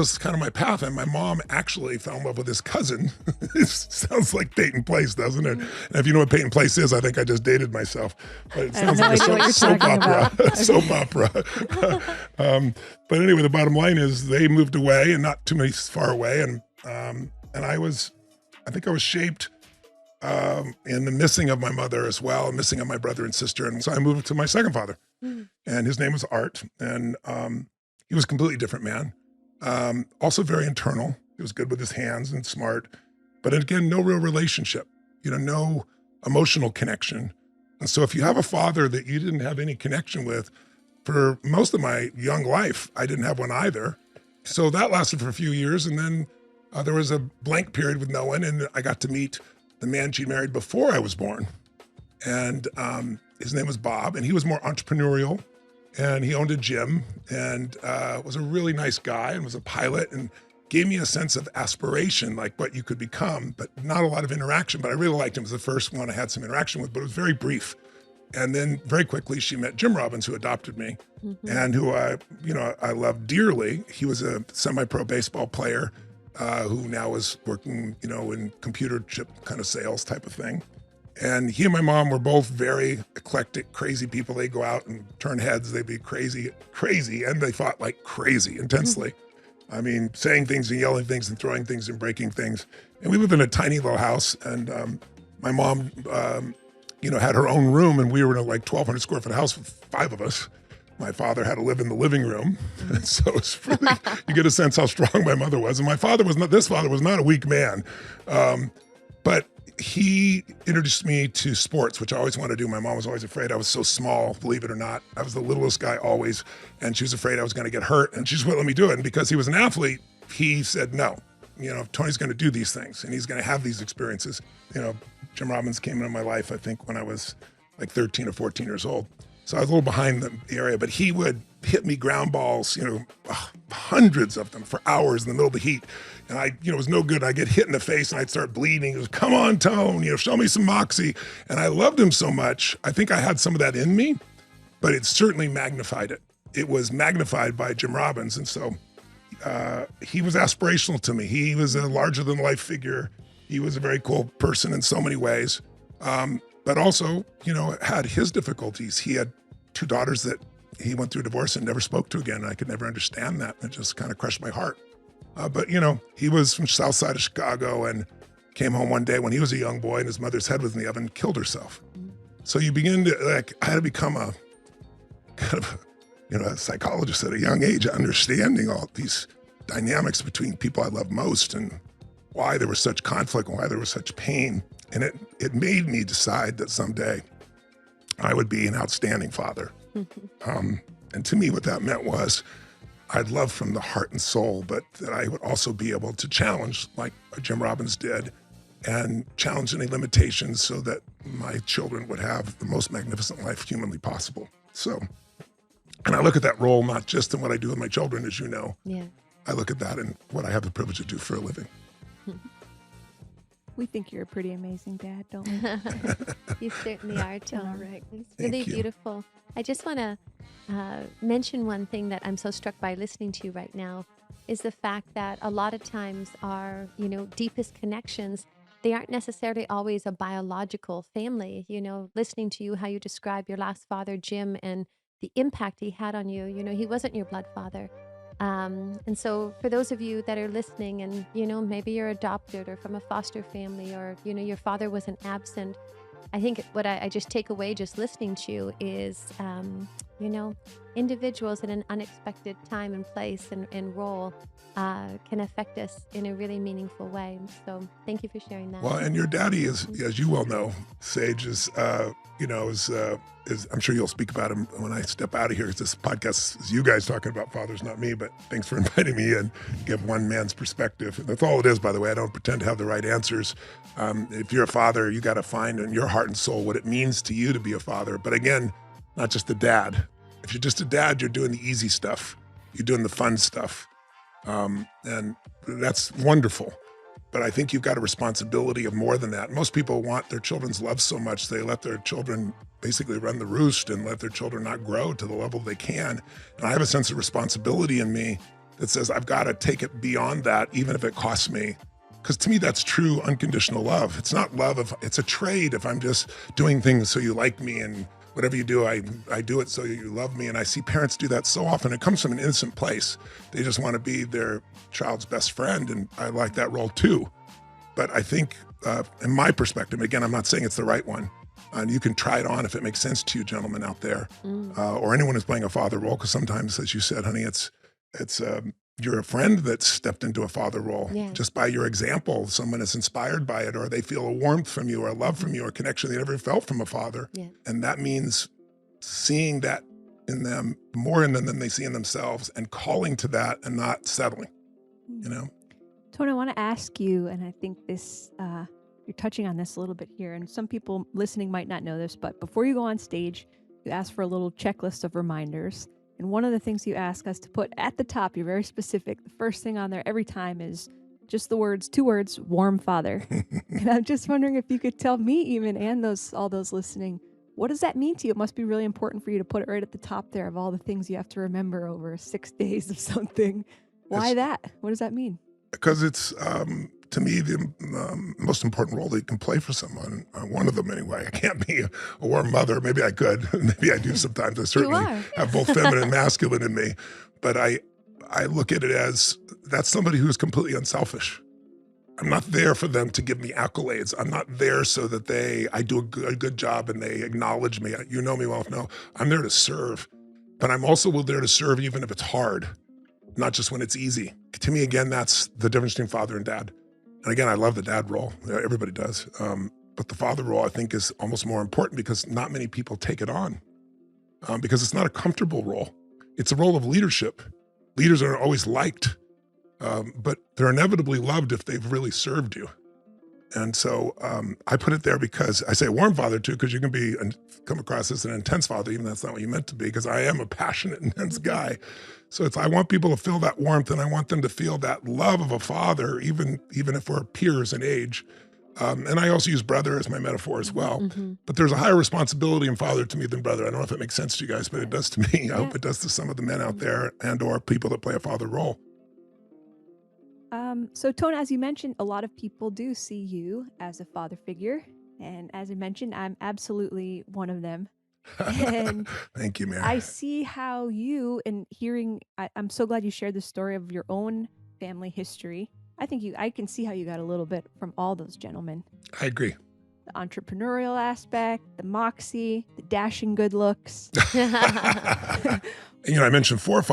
was kind of my path, and my mom actually fell in love with his cousin. It sounds like Peyton Place, doesn't it? And if you know what Peyton Place is, I think I just dated myself. But it I have sounds no like idea what a you're soap talking opera. about. Soap opera. But anyway, the bottom line is they moved away, and not too many far away, and I think I was shaped in the missing of my mother as well, missing of my brother and sister, and so I moved to my second father, and his name was Art, and he was a completely different man. Also very internal. He was good with his hands and smart, but again, no real relationship, no emotional connection. And so if you have a father that you didn't have any connection with, for most of my young life, I didn't have one either. So that lasted for a few years. And then there was a blank period with no one. And I got to meet the man she married before I was born. And his name was Bob, and he was more entrepreneurial. And he owned a gym and was a really nice guy and was a pilot and gave me a sense of aspiration, like what you could become, but not a lot of interaction. But I really liked him. It was the first one I had some interaction with, but it was very brief. And then very quickly she met Jim Robbins, who adopted me and who I love dearly. He was a semi-pro baseball player who now is working, in computer chip kind of sales type of thing. And he and my mom were both very eclectic, crazy people. They go out and turn heads. They'd be crazy, and they fought like crazy intensely. I mean, saying things and yelling things and throwing things and breaking things. And we lived in a tiny little house. And my mom, had her own room, and we were in a 1,200 square foot house with 5 of us. My father had to live in the living room. And so it's really, you get a sense how strong my mother was. And this father was not a weak man. But he introduced me to sports, which I always wanted to do. My mom was always afraid I was so small, believe it or not. I was the littlest guy always, and she was afraid I was going to get hurt, and she just wouldn't let me do it. And because he was an athlete, he said, no, Tony's going to do these things, and he's going to have these experiences. Jim Robbins came into my life, I think, when I was 13 or 14 years old. So I was a little behind the area, but he would hit me ground balls, hundreds of them for hours in the middle of the heat. And I, was no good. I'd get hit in the face and I'd start bleeding. He was, come on, Tone, show me some moxie. And I loved him so much. I think I had some of that in me, but it certainly magnified it. It was magnified by Jim Robbins. And so he was aspirational to me. He was a larger than life figure. He was a very cool person in so many ways. But also, had his difficulties. He had 2 daughters that he went through divorce and never spoke to again. I could never understand that. It just kind of crushed my heart. But he was from south side of Chicago and came home one day when he was a young boy and his mother's head was in the oven and killed herself. So you begin to, I had to become a kind of, a psychologist at a young age, understanding all these dynamics between people I love most and why there was such conflict and why there was such pain. And it made me decide that someday I would be an outstanding father. And to me, what that meant was I'd love from the heart and soul, but that I would also be able to challenge like Jim Robbins did and challenge any limitations so that my children would have the most magnificent life humanly possible. So, and I look at that role not just in what I do with my children, as you know. Yeah. I look at that in what I have the privilege to do for a living. We think you're a pretty amazing dad, don't we? You certainly are, Tom. All right. It's really Thank you. beautiful. I just want to mention one thing that I'm so struck by listening to you right now is the fact that a lot of times our, deepest connections, they aren't necessarily always a biological family. Listening to you, how you describe your last father, Jim, and the impact he had on you. He wasn't your blood father. And so for those of you that are listening and, maybe you're adopted or from a foster family or, your father wasn't absent, I think what I just take away just listening to you is, individuals in an unexpected time and place and role can affect us in a really meaningful way. So thank you for sharing that. Well, and your daddy is, as you well know, Sage is I'm sure you'll speak about him when I step out of here. This podcast is you guys talking about fathers, not me, but thanks for inviting me in. Give one man's perspective. And that's all it is, by the way. I don't pretend to have the right answers. If you're a father, you got to find in your heart and soul what it means to you to be a father. But again, not just a dad. If you're just a dad, you're doing the easy stuff. You're doing the fun stuff. And that's wonderful. But I think you've got a responsibility of more than that. Most people want their children's love so much, they let their children basically run the roost and let their children not grow to the level they can. And I have a sense of responsibility in me that says, I've got to take it beyond that, even if it costs me. Because to me, that's true unconditional love. It's not love if it's a trade. If I'm just doing things so you like me and whatever you do, I do it so you love me. And I see parents do that so often. It comes from an innocent place. They just want to be their child's best friend. And I like that role too. But I think in my perspective, again, I'm not saying it's the right one. And you can try it on if it makes sense to you, gentlemen out there, or anyone who's playing a father role. Because sometimes, as you said, honey, it's you're a friend that stepped into a father role. Yeah. Just by your example, someone is inspired by it, or they feel a warmth from you, or a love from you, or a connection they never felt from a father. Yeah. And that means seeing that in them, more in them than they see in themselves, and calling to that and not settling, you know? Tony, I want to ask you, and I think this, you're touching on this a little bit here, and some people listening might not know this, but before you go on stage, you ask for a little checklist of reminders. And one of the things you ask us to put at the top, you're very specific. The first thing on there every time is just the words, 2 words, warm father. And I'm just wondering if you could tell me even, and all those listening, what does that mean to you? It must be really important for you to put it right at the top there of all the things you have to remember over 6 days of something. Why that? What does that mean? Because it's, to me, the most important role that you can play for someone. One of them, anyway. I can't be a warm mother. Maybe I could. Maybe I do sometimes. I certainly have both feminine and masculine in me. But I look at it as that's somebody who is completely unselfish. I'm not there for them to give me accolades. I'm not there so that I do a good job and they acknowledge me. You know me well enough. No, I'm there to serve. But I'm also there to serve even if it's hard, not just when it's easy. To me, again, that's the difference between father and dad. And again, I love the dad role. Everybody does. But the father role, I think, is almost more important because not many people take it on because it's not a comfortable role. It's a role of leadership. Leaders are always liked, but they're inevitably loved if they've really served you. And so I put it there because I say warm father too, because you can come across as an intense father, even though that's not what you meant to be, because I am a passionate, intense guy. So I want people to feel that warmth, and I want them to feel that love of a father, even if we're peers in age. And I also use brother as my metaphor as well. Mm-hmm. But there's a higher responsibility in father to me than brother. I don't know if it makes sense to you guys, but it does to me. I hope it does to some of the men out there and or people that play a father role. So, Tone, as you mentioned, a lot of people do see you as a father figure. And as I mentioned, I'm absolutely one of them. And Thank you, Mary. I see how you, and I'm so glad you shared the story of your own family history. I can see how you got a little bit from all those gentlemen. I agree. The entrepreneurial aspect, the moxie, the dashing good looks. I mentioned 4 fathers.